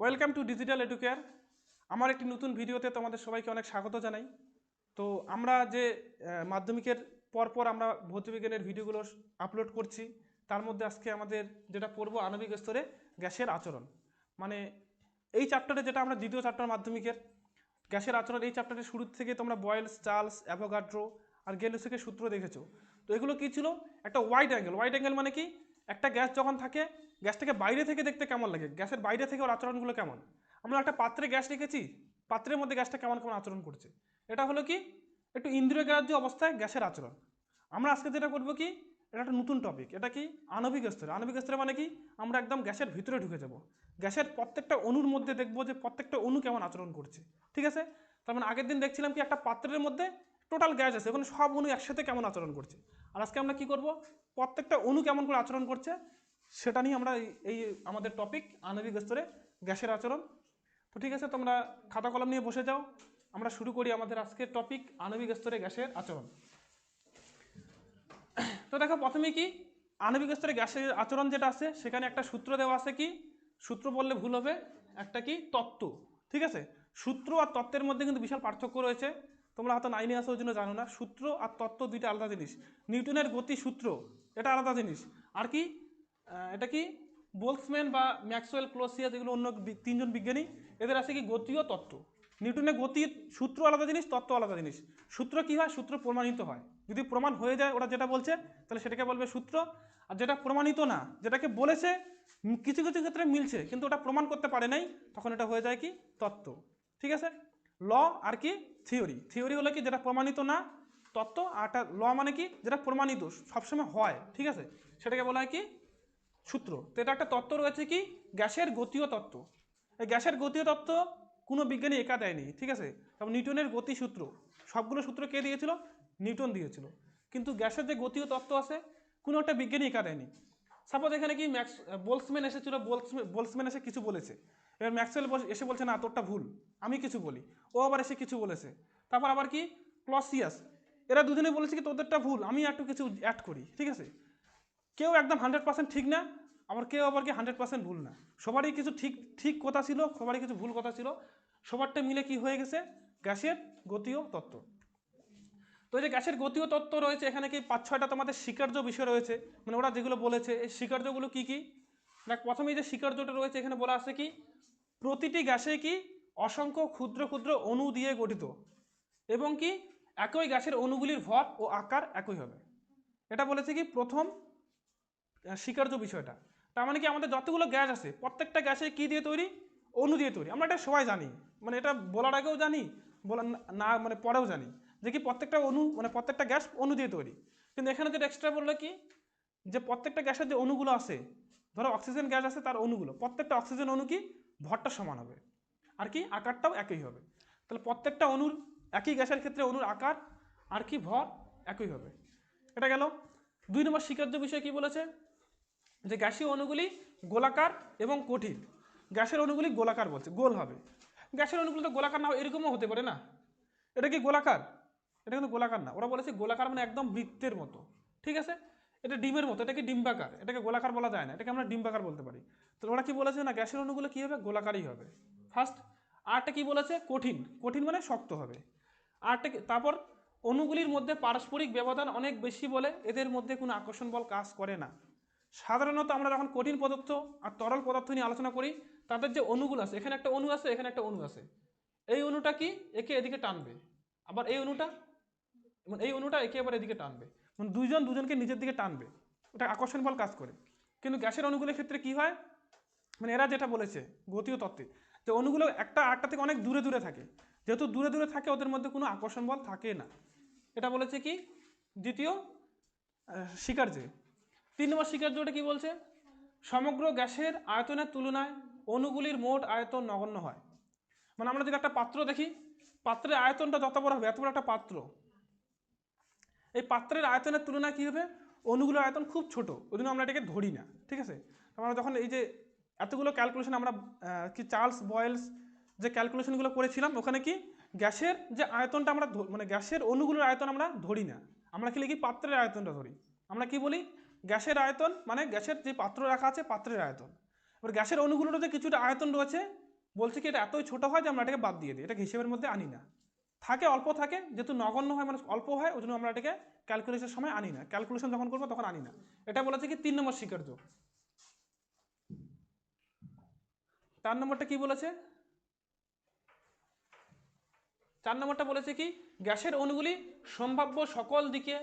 Welcome to digital educare. আমার একটি নতুন ভিডিওতে তোমাদের সবাইকে অনেক স্বাগত জানাই। তো আমরা যে মাধ্যমিকের পরপর আমরা ভৌতবিজ্ঞানের ভিডিওগুলো আপলোড করছি, তার মধ্যে আজকে আমাদের যেটা পড়বো আণবিক স্তরে গ্যাসের আচরণ। মানে এই চ্যাপ্টারে যেটা আমরা দ্বিতীয় চ্যাপ্টার মাধ্যমিকের গ্যাসের আচরণ, এই চ্যাপ্টারের শুরু থেকে তোমরা বয়েলস, চার্লস, অ্যাভোগাড্রো আর গেলুসেকের সূত্র দেখেছো। তো এগুলো কি ছিল? একটা ওয়াইড অ্যাঙ্গেল। ওয়াইড অ্যাঙ্গেল মানে কি? একটা গ্যাস যখন থাকে, গ্যাসটাকে বাইরে থেকে দেখতে কেমন লাগে, গ্যাসের বাইরে থেকে ওর আচরণগুলো কেমন। আমরা একটা পাত্রে গ্যাস রেখেছি, পাত্রের মধ্যে গ্যাসটা কেমন কেমন আচরণ করছে, এটা হলো কি একটু ইন্দ্রিয়গ্রাহ্য অবস্থায় গ্যাসের আচরণ। আমরা আজকে যেটা করবো কি, এটা একটা নতুন টপিক। এটা কি? আণবিক স্তরে। আণবিক স্তরে মানে কি? আমরা একদম গ্যাসের ভিতরে ঢুকে যাব, গ্যাসের প্রত্যেকটা অণুর মধ্যে দেখবো যে প্রত্যেকটা অণু কেমন আচরণ করছে। ঠিক আছে? তার মানে আগের দিন দেখছিলাম কি একটা পাত্রের মধ্যে টোটাল গ্যাস আছে, ওখানে সব অণু একসাথে কেমন আচরণ করছে। আর আজকে আমরা কি করব, প্রত্যেকটা অণু কেমন করে আচরণ করছে সেটা নিয়ে আমরা এই আমাদের টপিক আণবিক স্তরে গ্যাসের আচরণ। তো ঠিক আছে, তোমরা খাতা কলম নিয়ে বসে যাও, আমরা শুরু করি আমাদের আজকের টপিক আণবিক স্তরে গ্যাসের আচরণ। তো দেখো, প্রথমে কি আণবিক স্তরে গ্যাসের আচরণ যেটা আছে সেখানে একটা সূত্র দেওয়া আছে। কি সূত্র বললে ভুল হবে, একটা কি তত্ত্ব। ঠিক আছে? সূত্র আর তত্ত্বের মধ্যে কিন্তু বিশাল পার্থক্য রয়েছে। তোমরা হয়তো নাইনে আসো ওই জন্য জানো না, সূত্র আর তত্ত্ব দুইটা আলাদা জিনিস। নিউটনের গতি সূত্র এটা আলাদা জিনিস। আর কি এটা কি বোলসম্যান বা ম্যাক্সওয়েল ক্লোসিয়াস, যেগুলো অন্য তিনজন বিজ্ঞানী, এদের আছে কি গতীয় তত্ত্ব। নিউটনের গতির সূত্র আলাদা জিনিস, তত্ত্ব আলাদা জিনিস। সূত্র কি হয়? সূত্র প্রমাণিত হয়। যদি প্রমাণ হয়ে যায় ওরা যেটা বলছে, তাহলে সেটাকে বলবে সূত্র। আর যেটা প্রমাণিত না, যেটাকে বলেছে কিছু কিছু ক্ষেত্রে মিলছে কিন্তু ওটা প্রমাণ করতে পারে নাই, তখন এটা হয়ে যায় কি তত্ত্ব। ঠিক আছে? ল আর কি থিওরি। থিওরি হলো কি যেটা প্রমাণিত না, তত্ত্ব। আর ল মানে কি যেটা প্রমাণিত সবসময় হয়। ঠিক আছে? সেটাকে বলা হয় কি সূত্র। তো এটা একটা তত্ত্ব রয়েছে কি গ্যাসের গতীয় তত্ত্ব। এই গ্যাসের গতীয় তত্ত্ব কোনো বিজ্ঞানী একা দেয়নি। ঠিক আছে? তবে নিউটনের গতি সূত্র, সবগুলো সূত্র কে দিয়েছিল? নিউটন দিয়েছিল। কিন্তু গ্যাসের যে গতীয় তত্ত্ব আছে, কোনো একটা বিজ্ঞানী একা দেয়নি। সাপোজ এখানে কি বোলসম্যান এসেছিল, বোলসম্যান এসে কিছু বলেছে, এবার ম্যাক্সওয়েল এসে বলছে না তোরটা ভুল, আমি কিছু বলি, ও আবার এসে কিছু বলেছে। তারপর আবার কি ক্লসিয়াস, এরা দুজনে বলেছে কি তোদেরটা ভুল, আমি একটু কিছু অ্যাড করি। ঠিক আছে? কেউ একদম 100% ঠিক না, আবার কেউ আবার কি 100% ভুল না। সবারই কিছু ঠিক ঠিক কথা ছিল, সবারই কিছু ভুল কথা ছিল, সবারটা মিলে কি হয়ে গেছে গ্যাসের গতীয় তত্ত্ব। তো এই যে গ্যাসের গতীয় তত্ত্ব রয়েছে, এখানে কি 5-6টা তোমাদের স্বীকার্য বিষয় রয়েছে। মানে ওরা যেগুলো বলেছে, এই স্বীকার্যগুলো কি কি? দেখ, প্রথমেই যে স্বীকার্যটা রয়েছে এখানে বলা আছে কি প্রতিটি গ্যাসে কি অসংখ্য ক্ষুদ্র ক্ষুদ্র অণু দিয়ে গঠিত, এবং কি একই গ্যাসের অণুগুলির ভর ও আকার একই হবে। এটা বলেছে কি প্রথম স্বীকার্য বিষয়টা। তার মানে কি আমাদের যতগুলো গ্যাস আছে প্রত্যেকটা গ্যাসে কি দিয়ে তৈরি? অণু দিয়ে তৈরি। আমরা এটা সবাই জানি, মানে এটা বলার আগেও জানি, বলার না মানে পরেও জানি যে কি প্রত্যেকটা অণু মানে প্রত্যেকটা গ্যাস অণু দিয়ে তৈরি। কিন্তু এখানে যেটা এক্সট্রা বললো কি যে প্রত্যেকটা গ্যাসের যে অণুগুলো আছে, ধরো অক্সিজেন গ্যাস আছে, তার অণুগুলো প্রত্যেকটা অক্সিজেন অণু কি ভরটা সমান হবে, আর কি আকারটাও একই হবে। তাহলে প্রত্যেকটা অণুর একই গ্যাসের ক্ষেত্রে অণুর আকার আর কি ভর একই হবে। এটা গেল। 2 নম্বর স্বীকার্য বিষয় কি বলেছে যে গ্যাসীয় অণুগুলি গোলাকার এবং কঠিন। গ্যাসের অণুগুলি গোলাকার বলছে, গোল হবে। গ্যাসের অণুগুলি তো গোলাকার না, এরকমও হতে পারে না। এটা কি গোলাকার? এটা কিন্তু গোলাকার না। ওরা বলেছে গোলাকার মানে একদম বৃত্তের মতো। ঠিক আছে? এটা ডিমের মতো, এটা কি ডিম্বাকার, এটাকে গোলাকার বলা যায় না, এটাকে আমরা ডিম্বাকার বলতে পারি। তো ওরা কি বলেছে না গ্যাসের অণুগুলো কি হবে? গোলাকারই হবে ফার্স্ট। আরটা কি বলেছে? কঠিন। কঠিন মানে শক্ত হবে। আরটা তারপর অণুগুলির মধ্যে পারস্পরিক ব্যবধান অনেক বেশি বলে এদের মধ্যে কোনো আকর্ষণ বল কাজ করে না। সাধারণত আমরা যখন কঠিন পদার্থ আর তরল পদার্থ নিয়ে আলোচনা করি, তাদের যে অণুগুলো আছে, এখানে একটা অণু আছে, এখানে একটা অণু আছে, এই অণুটা কি একে এদিকে টানবে, আবার এই অণুটা একে আবার এদিকে টানবে, মানে দুইজন দুজনকে নিজের দিকে টানবে, ওটা আকর্ষণ বল কাজ করে। কিন্তু গ্যাসের অণুগুলোর ক্ষেত্রে কি হয়, মানে এরা যেটা বলেছে গতীয় তত্ত্বে, যে অণুগুলো একটা আরেকটা থেকে অনেক দূরে দূরে থাকে, যেহেতু দূরে দূরে থাকে ওদের মধ্যে কোনো আকর্ষণ বল থাকে না। এটা বলেছে কি দ্বিতীয় স্বীকার্যে। 3 নম্বর স্বীকার্যটা কি বলছে? সমগ্র গ্যাসের আয়তনের তুলনায় অণুগুলির মোট আয়তন নগণ্য হয়। মানে আমরা যদি একটা পাত্র দেখি, পাত্রের আয়তনটা যত বড় হবে, এত বড় একটা পাত্র, এই পাত্রের আয়তনের তুলনায় কী হবে? অণুগুলোর আয়তন খুব ছোট, ওই জন্য আমরা এটাকে ধরি না। ঠিক আছে? আমরা যখন এই যে এতগুলো ক্যালকুলেশন আমরা কি চার্লস বয়েলস যে ক্যালকুলেশনগুলো করেছিলাম, ওখানে কি গ্যাসের যে আয়তনটা আমরা মানে গ্যাসের অণুগুলোর আয়তন আমরা ধরি না, আমরা কি লিখি পাত্রের আয়তনটা ধরি। আমরা কি বলি? গ্যাসের আয়তন মানে গ্যাসের যে পাত্র রাখা আছে পাত্রের আয়তন। এবার গ্যাসের অণুগুলোর যে কিছুটা আয়তন রয়েছে, বলছে কি এটা এতই ছোট হয় যে আমরা এটাকে বাদ দিয়ে দিই, এটাকে হিসেবের মধ্যে আনি না। থাকে অল্প থাকে, যেহেতু নগণ্য হয় মানে অল্প হয়, ওই জন্য আমরা এটাকে ক্যালকুলেশনের সময় আনি না, ক্যালকুলেশন যখন করবো তখন আনি না। এটা বলেছে কি 3 নম্বর স্বীকার্য। 4 নম্বরটা কি বলেছে? 4 নম্বরটা বলেছে কি গ্যাসের অণুগুলি সম্ভাব্য সকল দিকে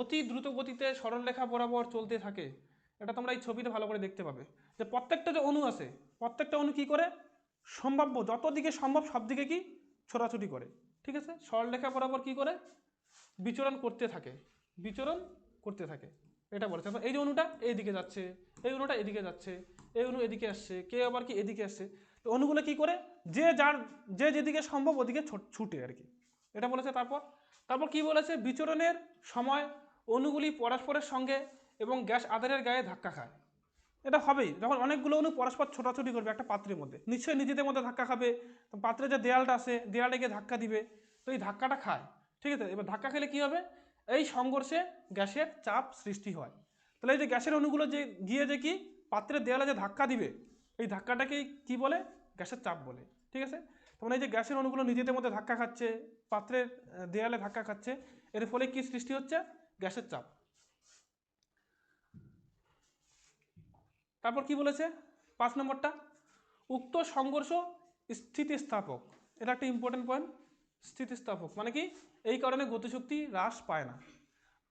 অতি দ্রুত গতিতে সরলরেখা বরাবর চলতে থাকে। এটা তোমরা এই ছবিতে ভালো করে দেখতে পাবে যে প্রত্যেকটা যে অণু আছে, প্রত্যেকটা অণু কি করে সম্ভাব্য যত দিকে সম্ভব সব দিকে কি ছোটাছুটি করে, ঠিক আছে, সরলরেখা বরাবর কি করে বিচরণ করতে থাকে, বিচরণ করতে থাকে। এটা বলেছে। এই যে অণুটা এইদিকে যাচ্ছে, এই অণুটা এদিকে যাচ্ছে, এই অণু এদিকে আসছে, কে আবার কি এদিকে আসছে, তো অণুগুলো কি করে যে যার যে যেদিকে সম্ভব ওদিকে ছুটে আর কি, এটা বলেছে। তারপর তারপর কি বলেছে বিচরণের সময় অণুগুলি পরস্পরের সঙ্গে এবং গ্যাস আধারের গায়ে ধাক্কা খায়। এটা হবেই, যখন অনেকগুলো অণু পরস্পর ছোটাছুটি করবে একটা পাত্রের মধ্যে, নিশ্চয়ই নিজেদের মধ্যে ধাক্কা খাবে, পাত্রের যে দেয়ালটা আছে দেয়ালে গিয়ে ধাক্কা দিবে, তো এই ধাক্কাটা খায়, ঠিক আছে। এবার ধাক্কা খেলে কি হবে, এই সংঘর্ষে গ্যাসের চাপ সৃষ্টি হয়। তাহলে এই যে গ্যাসের অণুগুলো যে গিয়ে যে কি পাত্রের দেয়ালে যে ধাক্কা দিবে, এই ধাক্কাটাকে কি বলে, গ্যাসের চাপ বলে, ঠিক আছে। তখন এই যে গ্যাসের অণুগুলো নিজেদের মধ্যে ধাক্কা খাচ্ছে, পাত্রের দেয়ালে ধাক্কা খাচ্ছে, এর ফলে কি সৃষ্টি হচ্ছে, গ্যাসের চাপ। তারপর কি বলেছে 5 নম্বরটা, উক্ত সংঘর্ষ স্থিতিস্থাপক। এটা একটা ইম্পর্টেন্ট পয়েন্ট। স্থিতিস্থাপক মানে কি, এই কারণে গতিশক্তি হ্রাস পায় না।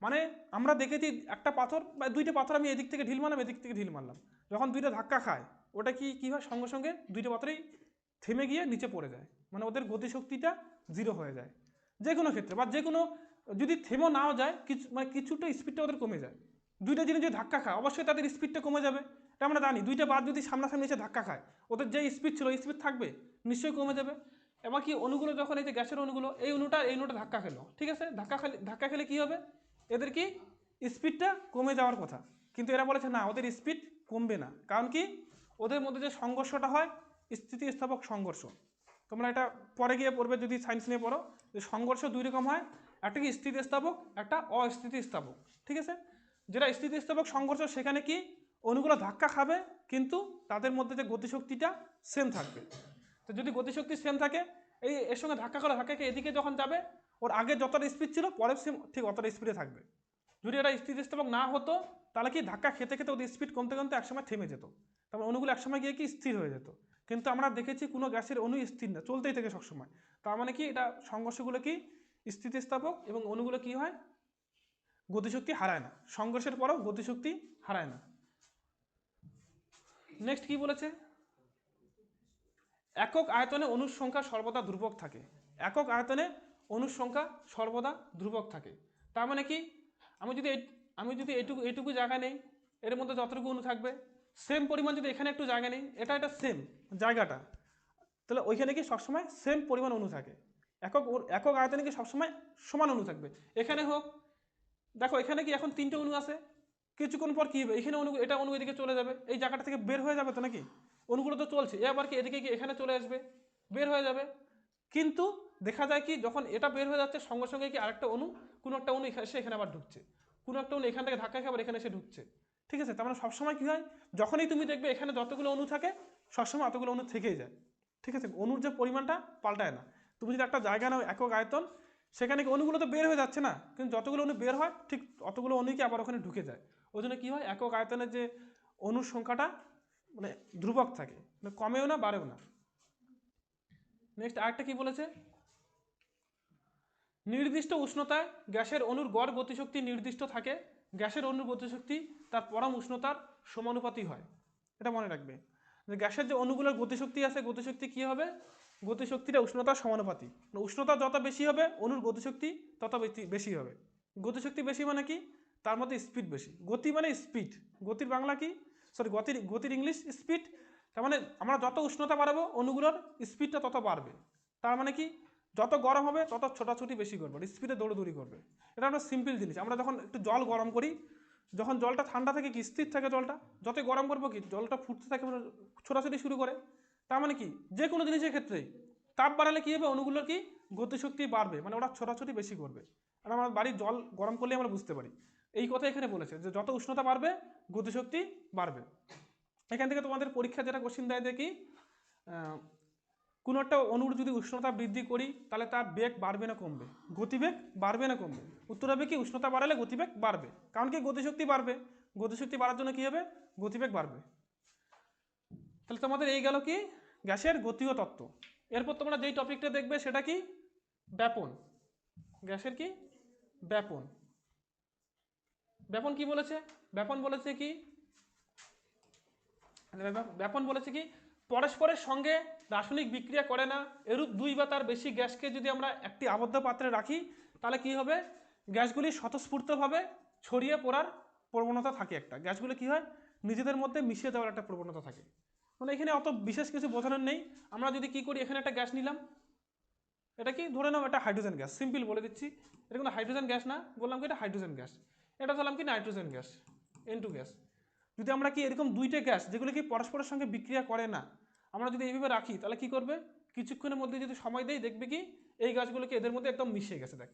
মানে আমরা দেখেছি একটা পাথর বা দুইটা পাথর আমি এদিক থেকে ঢিল মারলাম, এদিক থেকে ঢিল মারলাম, যখন দুইটা ধাক্কা খায় ওটা কি হয়, সঙ্গে সঙ্গে দুইটা পাথরই থেমে গিয়ে নিচে পড়ে যায়, মানে ওদের গতিশক্তিটা জিরো হয়ে যায় যে কোনো ক্ষেত্রে, বা যে কোনো যদি থেমো নাও যায় কিছু মানে কিছুটা স্পিডটা ওদের কমে যায়। দুইটা জিনিস যদি ধাক্কা খায় অবশ্যই তাদের স্পিডটা কমে যাবে, এটা আমরা জানি। দুইটা বাদ যদি সামনাসামনি এসে ধাক্কা খায় ওদের যে স্পিড ছিল স্পিড থাকবে, নিশ্চয়ই কমে যাবে। এবার কি অণুগুলো যখন এই যে গ্যাসের অণুগুলো এই অণুটা ধাক্কা খেলো, ঠিক আছে, ধাক্কা খেলে কি হবে, এদের কি স্পিডটা কমে যাওয়ার কথা, কিন্তু এরা বলেছে না ওদের স্পিড কমবে না। কারণ কি, ওদের মধ্যে যে সংঘর্ষটা হয় স্থিতিস্থাপক সংঘর্ষ, তোমরা এটা পরে গিয়ে পড়বে যদি সায়েন্স নিয়ে পড়ো, যে সংঘর্ষ দুই রকম হয়, একটা কি স্থিতিস্থাপক, একটা অস্থিতিস্থাপক, ঠিক আছে। যেটা স্থিতিস্থাপক সংঘর্ষ সেখানে কি অণুগুলো ধাক্কা খাবে কিন্তু তাদের মধ্যে যে গতিশক্তিটা সেম থাকবে। তো যদি গতিশক্তি সেম থাকে, এর সঙ্গে ধাক্কা খেয়ে এদিকে যখন যাবে ওর আগে যতটা স্পিড ছিল পরে সেম ঠিক অতটা স্পিডে থাকবে। যদি এটা স্থিতিস্থাপক না হতো তাহলে কি ধাক্কা খেতে খেতে ওদের স্পিড কমতে কমতে একসময় থেমে যেত, তারপর অণুগুলো একসময় গিয়ে কি স্থির হয়ে যেত। কিন্তু আমরা দেখেছি কোনো গ্যাসের অণু স্থির না, চলতেই থাকে সবসময়। তার মানে কি এটা সংঘর্ষগুলো কি স্থিতিস্থাপক এবং অণুগুলো কি হয় গতিশক্তি হারায় না, সংঘর্ষের পরেও গতিশক্তি হারায় না। নেক্সট কি বলেছে, একক আয়তনে অণুর সংখ্যা সর্বদা ধ্রুবক থাকে। একক আয়তনে অণুর সংখ্যা সর্বদা ধ্রুবক থাকে। তার মানে কি, আমি যদি এইটুকু জায়গা নেই, এর মধ্যে যতটুকু অণু থাকবে সেম পরিমাণ, যদি এখানে একটু জায়গা নেই, এটা সেম জায়গাটা, তাহলে ওইখানে কি সবসময় সেম পরিমাণ অণু থাকে। একক আয়তনে কি সবসময় সমান অণু থাকবে। এখানে হোক, দেখো এখানে কি এখন 3টে অণু আছে, কিছুক্ষণ পর কি হবে, এখানে অণু এদিকে চলে যাবে, এই জায়গাটা থেকে বের হয়ে যাবে তো নাকি, অণুগুলো তো চলছে, এবার কি এদিকে কি এখানে চলে আসবে, বের হয়ে যাবে। কিন্তু দেখা যায় কি যখন এটা বের হয়ে যাচ্ছে সঙ্গে সঙ্গে কি আরেকটা অণু, কোনো একটা অণু এসে এখানে আবার ঢুকছে, কোনো একটা অণু এখান থেকে ধাক্কা খেয়ে আবার এখানে এসে ঢুকছে, ঠিক আছে। তার মানে সবসময় কি হয়, যখনই তুমি দেখবে এখানে যতগুলো অণু থাকে সবসময় অতগুলো অণু থেকেই যায়, ঠিক আছে। অণুর যে পরিমাণটা পাল্টায় না। তুমি যদি একটা জায়গা নাও একক আয়তন, সেখানে কি অণুগুলো তো বের হয়ে যাচ্ছে না, কিন্তু যতগুলো অণু বের হয় ঠিক অতগুলো অণু কি আবার ওখানে ঢুকে যায়। ওই জন্য কী হয়, একক আয়তনের যে অণুর সংখ্যাটা মানে ধ্রুবক থাকে, মানে কমেও না বাড়েও না। নেক্সট আরেকটা কি বলেছে, নির্দিষ্ট উষ্ণতায় গ্যাসের অণুর গড় গতিশক্তি নির্দিষ্ট থাকে, গ্যাসের অণুর গতিশক্তি তার পরম উষ্ণতার সমানুপাতি হয়। এটা মনে রাখবে যে গ্যাসের যে অণুগুলোর গতিশক্তি আছে, গতিশক্তি কী হবে, গতিশক্তিটা উষ্ণতার সমানুপাতি, উষ্ণতা যত বেশি হবে অণুর গতিশক্তি তত বেশি হবে। গতিশক্তি বেশি মানে কি, তার মধ্যে স্পিড বেশি। গতি মানে স্পিড, গতির বাংলা কি, গতির ইংলিশ স্পিড। তার মানে আমরা যত উষ্ণতা বাড়াবো অণুগুলোর স্পিডটা তত বাড়বে। তার মানে কি, যত গরম হবে তত ছোটাছুটি বেশি করবে, স্পিডে দৌড়দৌড়ি করবে। এটা একটা সিম্পল জিনিস। আমরা যখন একটু জল গরম করি, যখন জলটা ঠান্ডা থাকে কি স্থির থাকে জলটা, যতই গরম করবো কি জলটা ফুটতে থাকে, ছোটাছুটি শুরু করে। তার মানে কি, যে কোনো জিনিসের ক্ষেত্রেই তাপ বাড়ালে কী হবে, অণুগুলোর কি গতিশক্তি বাড়বে, মানে ওরা ছোটাছুটি বেশি করবে। আর আমরা বাড়ির জল গরম করলে আমরা বুঝতে পারি, এই কথা এখানে বলেছে যে যত উষ্ণতা বাড়বে গতিশক্তি বাড়বে। এখান থেকে তোমাদের পরীক্ষা যেটা কোশ্চিন দেয় দেখি, কোনো একটা অণুর যদি উষ্ণতা বৃদ্ধি করি তাহলে তার বেগ বাড়বে না কমবে? গতিবেগ বাড়বে না কমবে? উত্তর হবে কি উষ্ণতা বাড়ালে গতিবেগ বাড়বে, কারণ কি গতিশক্তি বাড়বে, গতিশক্তি বাড়ার জন্য কি হবে গতিবেগ বাড়বে। তাহলে তোমাদের এই গেল কি গ্যাসের গতীয় তত্ত্ব। এরপর তোমরা যেই টপিকটা দেখবে সেটা কি ব্যাপন। গ্যাসের কি ব্যাপন। ব্যাপন কি বলেছে? ব্যাপন বলেছে কি ব্যাপন বলেছে কি পরস্পরের সঙ্গে রাসায়নিক বিক্রিয়া করে না এরূপ দুই বা তার বেশি গ্যাসকে যদি আমরা একটি আবদ্ধ পাত্রে রাখি তাহলে কি হবে গ্যাসগুলি স্বতঃস্ফূর্তভাবে ছড়িয়ে পড়ার প্রবণতা থাকে। একটা গ্যাসগুলো কি হয় নিজেদের মধ্যে মিশিয়ে দেওয়ার একটা প্রবণতা থাকে। মানে এখানে অত বিশেষ কিছু বোঝানোর নেই। আমরা যদি কি করি এখানে একটা গ্যাস নিলাম, এটা কি ধরে নাও এটা হাইড্রোজেন গ্যাস, সিম্পল বলে দিচ্ছি, এটা কিন্তু হাইড্রোজেন গ্যাস না, বললাম কি এটা হাইড্রোজেন গ্যাস, এটা ধরলাম কি নাইট্রোজেন গ্যাস N2 গ্যাস। যদি আমরা কি এরকম দুইটা গ্যাস যেগুলো কি পরস্পরের সঙ্গে বিক্রিয়া করে না আমরা যদি এইভাবে রাখি তাহলে কি করবে কিছুক্ষণের মধ্যে যদি সময় দেই দেখবে কি এই গাছগুলোকে এদের মধ্যে একদম মিশে গেছে। দেখ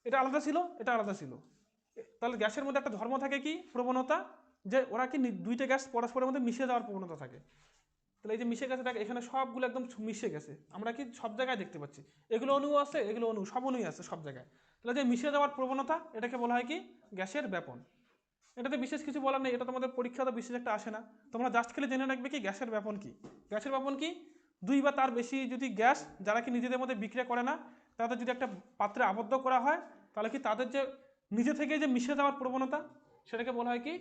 এটা আলাদা ছিল এটা আলাদা ছিল, তাহলে গ্যাসের মধ্যে একটা ধর্ম থাকে কি প্রবণতা যে ওরা কি দুইটা গ্যাস পরস্পরের মধ্যে মিশে যাওয়ার প্রবণতা থাকে। তাহলে এই যে মিশে গেছে দেখ এখানে সবগুলো একদম মিশে গেছে, আমরা কি সব জায়গায় দেখতে পাচ্ছি এগুলো অণু আছে এগুলো অণু সব অণুই আছে সব জায়গায়। তাহলে যে মিশে যাওয়ার প্রবণতা এটাকে বলা হয় কি গ্যাসের ব্যাপন। এটাতে বিশেষ কিছু বলার নেই, এটা তোমাদের পরীক্ষাতে বিশেষ একটা আসে না, তোমরা জাস্ট খালি জেনে রাখবে কি গ্যাসের ব্যাপন কি। গ্যাসের ব্যাপন কি দুই বা তার বেশি যদি গ্যাস যারা কি নিজেদের মধ্যে বিক্রিয়া করে না তাদের যদি একটা পাত্রে আবদ্ধ করা হয় তাহলে কি তাদের যে নিজে থেকে যে মিশে যাওয়ার প্রবণতা সেটাকে বলা হয় কি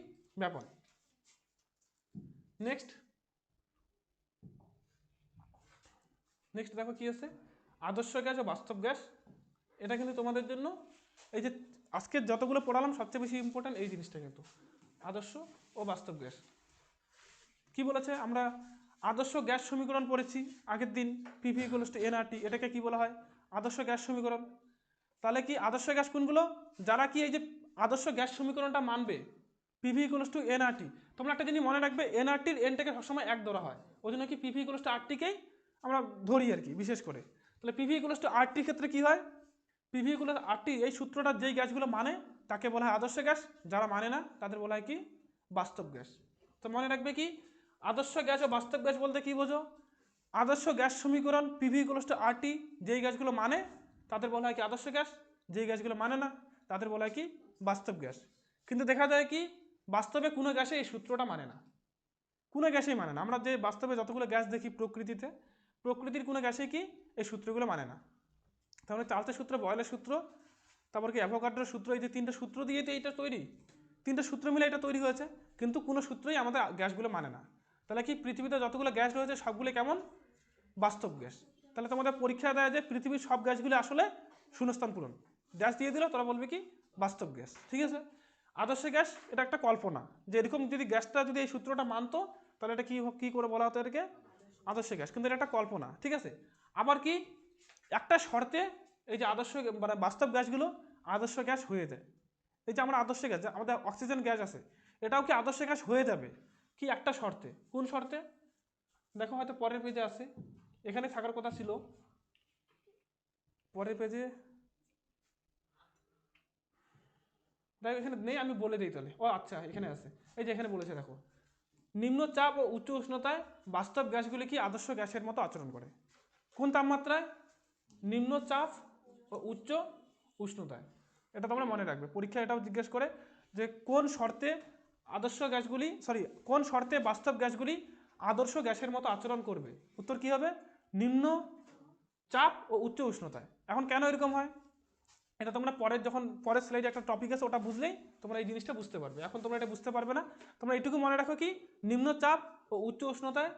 ব্যাপন। নেক্সট দেখো কি আছে আদর্শ গ্যাস ও বাস্তব গ্যাস। এটা কিন্তু তোমাদের জন্য এই যে আজকে যতগুলো পড়ালাম সবচেয়ে বেশি ইম্পর্টেন্ট এই জিনিসটা কিন্তু আদর্শ ও বাস্তব গ্যাস। কি বলেছে আমরা আদর্শ গ্যাস সমীকরণ পড়েছি আগের দিন পিভি ইকুয়ালস টু এনআরটি, এটাকে কি বলা হয় আদর্শ গ্যাস সমীকরণ। তাহলে কি আদর্শ গ্যাস কোনগুলো যারা কি এই যে আদর্শ গ্যাস সমীকরণটা মানবে পিভি ইকুয়ালস টু এনআরটি। তোমরা একটা জিনিস মনে রাখবে এনআরটির এনটাকে সবসময় এক ধরা হয়, ওই জন্য কি পিভি ইকুয়ালস টু আরটিকেই আমরা ধরি আর কি বিশেষ করে। তাহলে পিভি ইকুয়ালস টু আরটির ক্ষেত্রে কি হয় পিভি ইকুয়ালস আরটি এই সূত্রটা যেই গ্যাসগুলো মানে তাকে বলা হয় আদর্শ গ্যাস, যারা মানে না তাদের বলা হয় কি বাস্তব গ্যাস। তো মনে রাখবে কি আদর্শ গ্যাস ও বাস্তব গ্যাস বলতে কি বোঝো আদর্শ গ্যাস সমীকরণ পিভি ইকুয়ালস টু আরটি যেই গ্যাসগুলো মানে তাদের বলা হয় কি আদর্শ গ্যাস, যেই গ্যাসগুলো মানে না তাদের বলা হয় কি বাস্তব গ্যাস। কিন্তু দেখা যায় কি বাস্তবে কোনো গ্যাসে এই সূত্রটা মানে না, কোনো গ্যাসেই মানে না। আমরা যে বাস্তবে যতগুলো গ্যাস দেখি প্রকৃতিতে প্রকৃতির কোনো গ্যাসে কি এই সূত্রগুলো মানে না। তাহলে চার্লসের সূত্র বয়েলের সূত্র তারপর কি অ্যাভোগাড্রোর সূত্র এই যে তিনটা সূত্র দিয়ে তো এইটা তৈরি, তিনটা সূত্র মিলে এটা তৈরি হয়েছে কিন্তু কোনো সূত্রই আমাদের গ্যাসগুলো মানে না। তাহলে কি পৃথিবীতে যতগুলো গ্যাস রয়েছে সবগুলো কেমন বাস্তব গ্যাস। তাহলে তোমাদের পরীক্ষা দেয় যে পৃথিবীর সব গ্যাসগুলো আসলে শূন্যস্থান পূরণ গ্যাস দিয়ে দিল তোরা বলবে কি বাস্তব গ্যাস। ঠিক আছে আদর্শ গ্যাস এটা একটা কল্পনা যে এরকম যদি গ্যাসটা যদি এই সূত্রটা মানতো তাহলে এটা কি করে বলা হতো এটাকে আদর্শ গ্যাস, কিন্তু এটা একটা কল্পনা। ঠিক আছে আবার কি একটা শর্তে এই যে আদর্শ মানে বাস্তব গ্যাসগুলো আদর্শ গ্যাস হয়ে যায়। এই যে আমরা আদর্শ গ্যাস আমাদের অক্সিজেন গ্যাস আছে এটাও কি আদর্শ গ্যাস হয়ে যাবে কি একটা শর্তে, কোন শর্তে দেখো হয়তো পরের পেজে আছে, এখানে থাকার কথা ছিল পরের পেজে, দেখো এখানে নেই আমি বলে দিই তাহলে। ও আচ্ছা এখানে আছে, এই যে এখানে বলেছে দেখো নিম্নচাপ ও উচ্চ উষ্ণতায় বাস্তব গ্যাসগুলি কি আদর্শ গ্যাসের মতো আচরণ করে। কোন তাপমাত্রায় নিম্নচাপ ও উচ্চ উষ্ণতায়। এটা তোমরা মনে রাখবে পরীক্ষা এটাও জিজ্ঞেস করে যে কোন শর্তে আদর্শ গ্যাসগুলি কোন শর্তে বাস্তব গ্যাসগুলি আদর্শ গ্যাসের মতো আচরণ করবে। উত্তর কি হবে নিম্ন চাপ ও উচ্চ উষ্ণতায়। এখন কেন এরকম হয় এটা তোমরা পরের স্লাইডে একটা টপিক আছে ওটা বুঝলেই তোমরা এই জিনিসটা বুঝতে পারবে, এখন তোমরা এটা বুঝতে পারবে না। তোমরা এটুকু মনে রাখো কি নিম্নচাপ ও উচ্চ উষ্ণতায়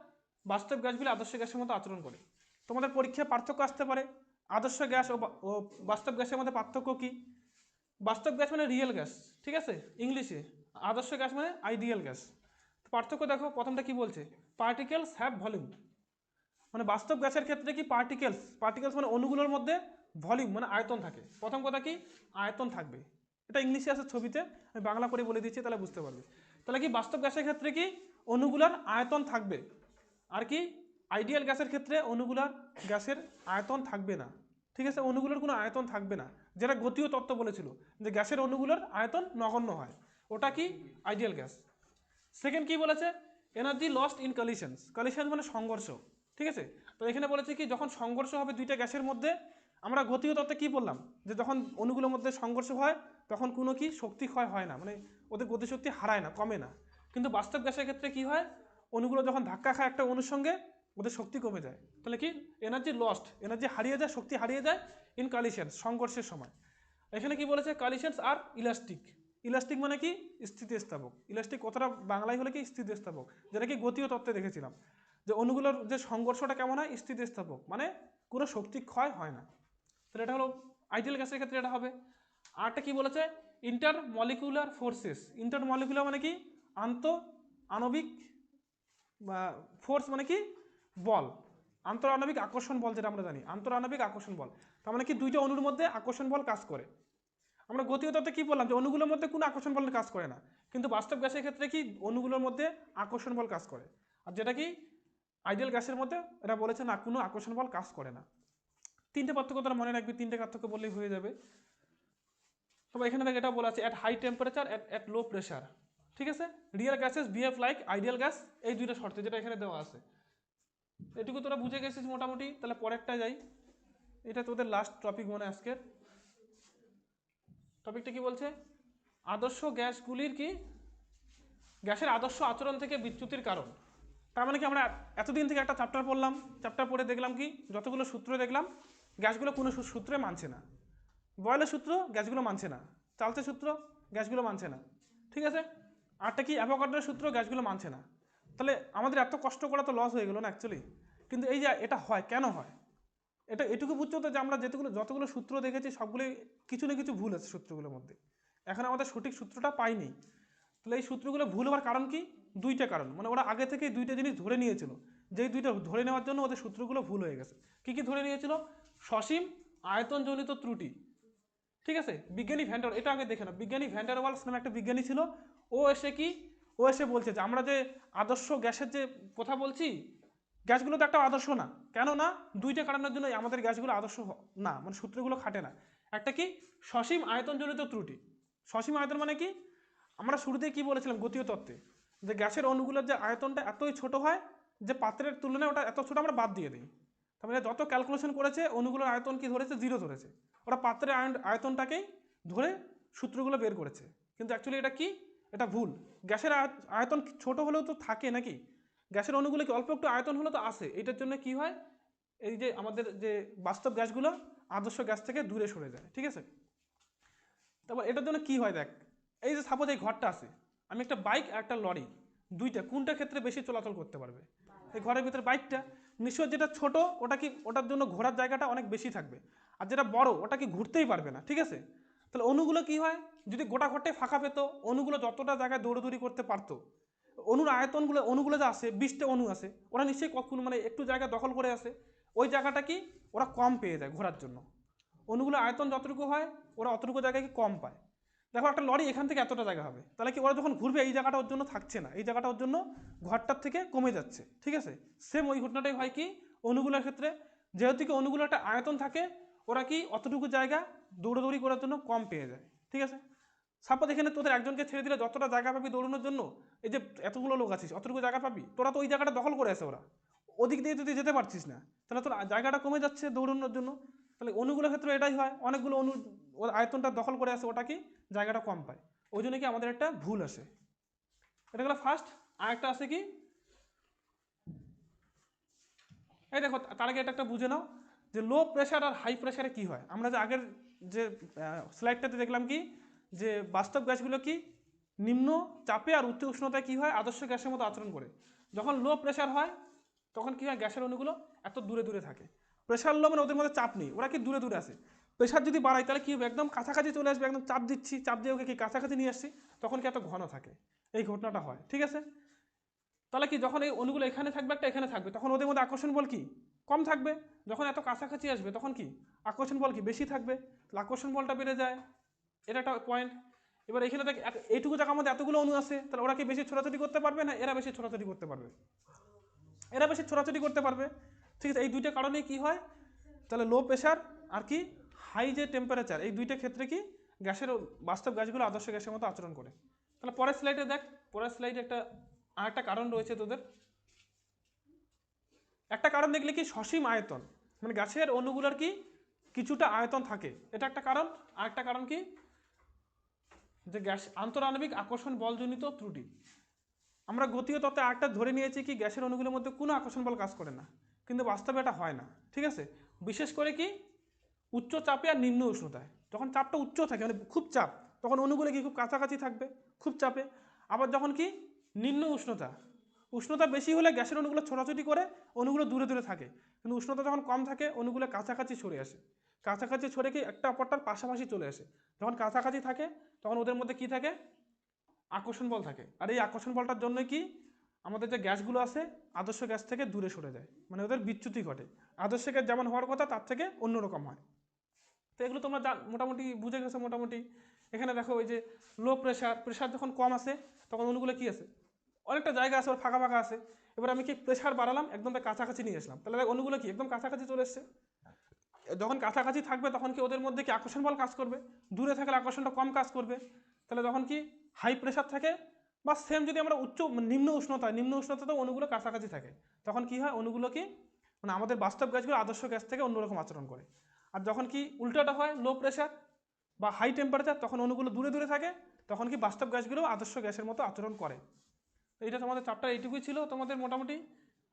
বাস্তব গ্যাসগুলি আদর্শ গ্যাসের মতো আচরণ করে। তোমাদের পরীক্ষায় পার্থক্য আসতে পারে আদর্শ গ্যাস ও বাস্তব গ্যাসের মধ্যে পার্থক্য কি। বাস্তব গ্যাস মানে রিয়েল গ্যাস, ঠিক আছে ইংলিশে, আদর্শ গ্যাস মানে আইডিয়াল গ্যাস। পার্থক্য দেখো প্রথমটা কি বলছে পার্টিকেলস হ্যাভ ভলিউম, মানে বাস্তব গ্যাসের ক্ষেত্রে কি পার্টিকেলস মানে অণুগুলোর মধ্যে ভলিউম মানে আয়তন থাকে। প্রথম কথা কি আয়তন থাকবে, এটা ইংলিশে আছে ছবিতে আমি বাংলা করে বলে দিচ্ছি তাহলে বুঝতে পারবে। তাহলে কি বাস্তব গ্যাসের ক্ষেত্রে কি অণুগুলার আয়তন থাকবে, আর কি আইডিয়াল গ্যাসের ক্ষেত্রে অণুগুলার গ্যাসের আয়তন থাকবে না। ঠিক আছে অণুগুলোর কোনো আয়তন থাকবে না, যেটা গতীয় তত্ত্ব বলেছিল যে গ্যাসের অণুগুলোর আয়তন নগণ্য হয়, ওটা কি আইডিয়াল গ্যাস। সেকেন্ড কি বলেছে এনার্জি লস্ট ইন কলিশনস মানে সংঘর্ষ। ঠিক আছে। তো এখানে বলেছে কি যখন সংঘর্ষ হবে দুইটা গ্যাসের মধ্যে, আমরা গতীয় তত্ত্বে কি বললাম যে যখন অণুগুলোর মধ্যে সংঘর্ষ হয় তখন কোনো কি শক্তি ক্ষয় হয় না, মানে ওদের গতিশক্তি হারায় না, কমে না। কিন্তু বাস্তব গ্যাসের ক্ষেত্রে কি হয়, অণুগুলো যখন ধাক্কা খায় একটা অণুর সঙ্গে ওদের শক্তি কমে যায়, তাহলে কি এনার্জি লস্ট, এনার্জি হারিয়ে যায়, শক্তি হারিয়ে যায় ইন কালিশন, সংঘর্ষের সময়। এখানে কি বলেছে, কালিশনস আর ইলাস্টিক। ইলাস্টিক মানে কি স্থিতিস্থাপক, ইলাস্টিক কথাটা বাংলায় হলে কি স্থিতিস্থাপক, যেটা কি গতীয় তত্ত্বে দেখেছিলাম যে অণুগুলোর যে সংঘর্ষটা কেমন হয়, স্থিতিস্থাপক, মানে কোনো শক্তি ক্ষয় হয় না। তাহলে এটা হলো আইডিয়াল গ্যাসের ক্ষেত্রে এটা হবে। আরটা কি বলেছে, inter molecular forces. Inter molecular মানে কি আন্ত আণবিক ফোর্স, মানে কি বল, আন্তরাণবিক আকর্ষণ বল, যেটা আমরা জানি আন্তরাণবিক আকর্ষণ বল। তার মানে কি দুইটা অণুর মধ্যে আকর্ষণ বল কাজ করে। আমরা গতীয় তত্ত্বে কি বললাম যে অণুগুলোর মধ্যে কোনো আকর্ষণ বল কাজ করে না, কিন্তু বাস্তব গ্যাসের ক্ষেত্রে কি অণুগুলোর মধ্যে আকর্ষণ বল কাজ করে। আর যেটা কি আইডিয়াল গ্যাসের মধ্যে এরা বলেছে না, কোনো আকর্ষণ বল কাজ করে না। তিনটে পার্থক্য তারা মনে রাখবে, তিনটে পার্থক্য বললেই হয়ে যাবে। তবে এখানে দেখ এটা বলা আছে at high temperature at low pressure, ঠিক আছে। Real gases behave like ideal gas, এই দুইটা শর্তে যেটা এখানে দেওয়া আছে। এটুকু তোরা বুঝে গেছিস মোটামুটি। তাহলে পরেরটা যাই, এটা তোদের লাস্ট টপিক মনে আজকের। টপিকটা কি বলছে, আদর্শ গ্যাসগুলির কি গ্যাসের আদর্শ আচরণ থেকে বিচ্যুতির কারণ। তার মানে কি আমরা এতদিন থেকে একটা চ্যাপ্টার পড়লাম, চ্যাপ্টার পড়ে দেখলাম কি যতগুলো সূত্র দেখলাম গ্যাসগুলো কোনো সূত্রে মানছে না। বয়েলের সূত্র গ্যাসগুলো মানছে না, চার্লসের সূত্র গ্যাসগুলো মানছে না, ঠিক আছে। আরটা কি অ্যাভোগাড্রোর সূত্র গ্যাসগুলো মানছে না। তাহলে আমাদের এত কষ্ট করা তো লস হয়ে গেল না অ্যাকচুয়ালি। কিন্তু এই যে এটা হয় কেন হয়, এটা এটুকু বুঝছো তো যে আমরা যতগুলো সূত্র দেখেছি সবগুলোই কিছু না কিছু ভুল আছে সূত্রগুলোর মধ্যে, এখন আমাদের সঠিক সূত্রটা পাইনি। তাহলে এই সূত্রগুলো ভুল হওয়ার কারণ কি, দুইটা কারণ, মানে ওরা আগে থেকেই দুইটা জিনিস ধরে নিয়েছিল, যেই দুইটা ধরে নেওয়ার জন্য ওদের সূত্রগুলো ভুল হয়ে গেছে। কি কি ধরে নিয়েছিল, সসীম আয়তনজনিত ত্রুটি, ঠিক আছে। বিজ্ঞানী ভ্যান্ডার, এটা আগে দেখে না, বিজ্ঞানী ভ্যান্ডার ওয়ালস নামে একটা বিজ্ঞানী ছিল। ও এসে বলছে যে আমরা যে আদর্শ গ্যাসের যে কথা বলছি, গ্যাসগুলো তো একটা আদর্শ না। কেন না, দুইটা কারণের জন্য আমাদের গ্যাসগুলো আদর্শ না, মানে সূত্রগুলো খাটে না। একটা কি সসীম আয়তনজনিত ত্রুটি। সসীম আয়তন মানে কি, আমরা শুরুতেই কি বলেছিলাম গতীয় তত্ত্বে, যে গ্যাসের অণুগুলোর যে আয়তনটা এতই ছোট হয় যে পাত্রের তুলনায় ওটা এত ছোট আমরা বাদ দিয়ে দিই। তার মানে যত ক্যালকুলেশন করেছে অণুগুলোর আয়তন কি ধরেছে, জিরো ধরেছে। ওরা পাত্রের আয়তনটাকেই ধরে সূত্রগুলো বের করেছে, কিন্তু অ্যাকচুয়ালি এটা কি, এটা ভুল। গ্যাসের আয়তন ছোট হলেও তো থাকে নাকি, গ্যাসের অণুগুলো কি অল্প একটু আয়তন হলে তো আসে। এটার জন্য কি হয়, এই যে আমাদের যে বাস্তব গ্যাসগুলো আদর্শ গ্যাস থেকে দূরে সরে যায়, ঠিক আছে। তারপর এটার জন্য কি হয় দেখ, এই যে সাপোজ এই ঘরটা আছে, আমি একটা বাইক আর একটা লরি, দুইটা কোনটা ক্ষেত্রে বেশি চলাচল করতে পারবে, এই ঘরের ভিতরে বাইকটা। নিশ্চয় যেটা ছোট ওটা কি, ওটার জন্য ঘোরার জায়গাটা অনেক বেশি থাকবে, আর যেটা বড় ওটা কি ঘুরতেই পারবে না, ঠিক আছে। তাহলে অণুগুলো কি হয়, যদি গোটা ঘরটাই ফাঁকা পেতো, অণুগুলো যতটা জায়গায় দৌড়াদৌড়ি করতে পারতো, অণুর আয়তনগুলো, অণুগুলো যে আছে 20টা অণু আছে, ওরা নিশ্চয়ই কখনো মানে একটু জায়গা দখল করে আসে, ওই জায়গাটা কি ওরা কম পেয়ে যায় ঘোরার জন্য। অণুগুলো আয়তন যতটুকু হয় ওরা অতটুকু জায়গায় কি কম পায়। দেখো একটা লরি এখান থেকে এতটা জায়গা হবে, তাহলে কি ওরা যখন ঘুরবে এই জায়গাটা ওর জন্য থাকছে না, এই জায়গাটা ওর জন্য ঘরটার থেকে কমে যাচ্ছে, ঠিক আছে। সেম ওই ঘটনাটাই হয় কি অণুগুলোর ক্ষেত্রে, যেহেতু কি অণুগুলো একটা আয়তন থাকে, ওরা কি অতটুকু জায়গা দৌড়াদৌড়ি করার জন্য কম পেয়ে যায়, ঠিক আছে। সাপোজ এখানে তোদের একজনকে ছেড়ে দিলে যতটা জায়গা পাবি দৌড়ানোর জন্য, এই যে এতগুলো লোক আছিস অতটুকু জায়গা পাবি, তোরা তো ওই জায়গাটা দখল করে আসে, ওরা ওদিক দিয়ে যদি যেতে পারছিস না, তাহলে তোর জায়গাটা কমে যাচ্ছে দৌড়ানোর জন্য। তাহলে অণুগুলোর ক্ষেত্রে এটাই হয়, অনেকগুলো অণু ওর আয়তনটা দখল করে আসে, ওটা কি জায়গাটা কম পায়, ওই জন্য কি আমাদের একটা ভুল আসে। এটা গেলো ফার্স্ট। আর একটা আছে কি, এই দেখো তার আগে এটা একটা বুঝে নাও যে লো প্রেশার আর হাই প্রেশারে কি হয়। আমরা যে আগের যে স্লাইডটাতে দেখলাম কি, যে বাস্তব গ্যাসগুলো কি নিম্ন চাপে আর উচ্চ উষ্ণতায় কি হয় আদর্শ গ্যাসের মতো আচরণ করে। যখন লো প্রেশার হয় তখন কি হয়, গ্যাসের অণুগুলো এত দূরে দূরে থাকে। প্রেশার লো মানে ওদের মধ্যে চাপ নেই, ওরা কি দূরে দূরে আসে। প্রেশার যদি বাড়ায় তাহলে কি হবে, একদম কাছাকাছি চলে আসবে, একদম চাপ দিচ্ছি, চাপ দিয়ে ওকে কি কাছাকাছি নিয়ে আসছি, তখন কি এত ঘন থাকে, এই ঘটনাটা হয়, ঠিক আছে। তাহলে কি যখন এই অণুগুলো এখানে থাকবে একটা এখানে থাকবে, তখন ওদের মধ্যে আকর্ষণ বল কি কম থাকবে। যখন এত কাছাকাছি আসবে তখন কি আকর্ষণ বল কি বেশি থাকবে, তাহলে আকর্ষণ বলটা বেড়ে যায়, এটা একটা পয়েন্ট। এবার এখানে দেখ এইটুকু জায়গার মধ্যে এতগুলো অণু আছে, তাহলে ওরা কি বেশি ছোটাছুটি করতে পারবে না, এরা বেশি ছোটাছুটি করতে পারবে, এরা বেশি ছোটাছুটি করতে পারবে, ঠিক আছে। এই দুইটা কারণেই কি হয়, তাহলে লো প্রেশার আর কি হাই যে টেম্পারেচার, এই দুইটা ক্ষেত্রে কি গ্যাসের বাস্তব গ্যাসগুলো আদর্শ গ্যাসের মতো আচরণ করে। তাহলে পরের স্লাইডে দেখ, পরের স্লাইডে একটা আর একটা কারণ রয়েছে তোদের, একটা কারণ দেখলে কি সসীম আয়তন, মানে গ্যাসের অণুগুলোর কি কিছুটা আয়তন থাকে, এটা একটা কারণ। আর একটা কারণ কি, যে গ্যাস আন্তরাণবিক আকর্ষণ বলজনিত ত্রুটি। আমরা গতীয় তত্ত্বে আরেকটা ধরে নিয়েছি কি গ্যাসের অণুগুলোর মধ্যে কোনো আকর্ষণ বল কাজ করে না, কিন্তু বাস্তবে এটা হয় না, ঠিক আছে। বিশেষ করে কি উচ্চ চাপে আর নিম্ন উষ্ণতায়, যখন চাপটা উচ্চ থাকে মানে খুব চাপ, তখন অণুগুলো কি খুব কাছাকাছি থাকবে খুব চাপে। আবার যখন কি নিম্ন উষ্ণতা, উষ্ণতা বেশি হলে গ্যাসের অণুগুলো ছোটাছুটি করে, অণুগুলো দূরে দূরে থাকে, কিন্তু উষ্ণতা যখন কম থাকে অণুগুলো কাছাকাছি সরে আসে, কাছাকাছি সরে কি একটা অপরটার পাশাপাশি চলে আসে। যখন কাছাকাছি থাকে তখন ওদের মধ্যে কি থাকে, আকর্ষণ বল থাকে। আর এই আকর্ষণ বলটার জন্য কি আমাদের যে গ্যাসগুলো আছে আদর্শ গ্যাস থেকে দূরে সরে যায়, মানে ওদের বিচ্যুতি ঘটে, আদর্শ গ্যাস যেমন হওয়ার কথা তার থেকে অন্যরকম হয়। তো এগুলো তোমরা মোটামুটি বুঝে গেছো মোটামুটি। এখানে দেখো ওই যে লো প্রেশার, প্রেশার যখন কম আসে তখন অণুগুলো কি আছে, অনেকটা জায়গা আছে ওর ফাঁকা ফাঁকা আছে, এবার আমি কি প্রেশার বাড়ালাম একদম তার কাছাকাছি নিয়ে আসলাম, তাহলে অণুগুলো কি একদম কাছাকাছি চলে এসছে। যখন কাছাকাছি থাকবে তখন কি ওদের মধ্যে কি আকর্ষণ বল কাজ করবে, দূরে থাকলে আকর্ষণটা কম কাজ করবে। তাহলে যখন কি হাই প্রেশার থাকে বা সেম যদি আমরা নিম্ন উষ্ণতাতেও অণুগুলো কাছাকাছি থাকে, তখন কি হয় অণুগুলো কি মানে আমাদের বাস্তব গ্যাসগুলো আদর্শ গ্যাস থেকে অন্যরকম আচরণ করে। আর যখন কি উল্টোটা হয় লো প্রেশার বা হাই টেম্পারেচার, তখন অণুগুলো দূরে দূরে থাকে, তখন কি বাস্তব গ্যাসগুলো আদর্শ গ্যাসের মতো আচরণ করে। এইটা তোমাদের চ্যাপ্টার এইটুকুই ছিল তোমাদের মোটামুটি,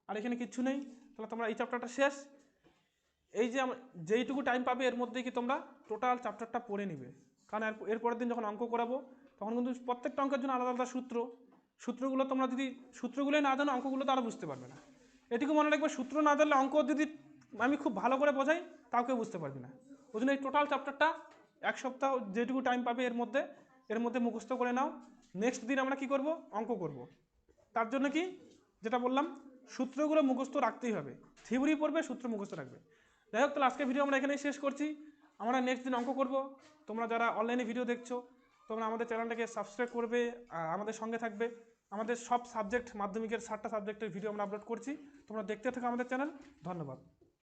আর এখানে কিচ্ছু নেই। তাহলে তোমরা এই চ্যাপ্টারটা শেষ। এই যে যেইটুকু টাইম পাবে এর মধ্যে কি তোমরা টোটাল চ্যাপ্টারটা পড়ে নিবে, কারণ এর পরের দিন যখন অঙ্ক করাবো তখন কিন্তু প্রত্যেকটা অঙ্কের জন্য আলাদা আলাদা সূত্রগুলো তোমরা যদি সূত্রগুলোই না জানো অঙ্কগুলো তো আরও বুঝতে পারবে না। এটুকু মনে রাখবে, সূত্র না জানলে অঙ্ক যদি আমি খুব ভালো করে বোঝাই তাও কেউ বুঝতে পারবি না। ওই জন্য এই টোটাল চ্যাপ্টারটা এক সপ্তাহ যেটুকু টাইম পাবে এর মধ্যে মুখস্থ করে নাও। নেক্সট দিন আমরা কি করব, অঙ্ক করব। তার জন্য কি যেটা বললাম, সূত্রগুলো মুখস্থ রাখতেই হবে, থিওরি পড়বে সূত্র মুখস্থ রাখবে। যাই হোক, তাহলে আজকে ভিডিও আমরা এখানেই শেষ করছি। আমরা নেক্সট দিন অঙ্ক করব। তোমরা যারা অনলাইনে ভিডিও দেখছো তোমরা আমাদের চ্যানেলটাকে সাবস্ক্রাইব করবে, আমাদের সঙ্গে থাকবে। আমাদের সব সাবজেক্ট, মাধ্যমিকের 7টা সাবজেক্টের ভিডিও আমরা আপলোড করছি, তোমরা দেখতে থাকো আমাদের চ্যানেল। ধন্যবাদ।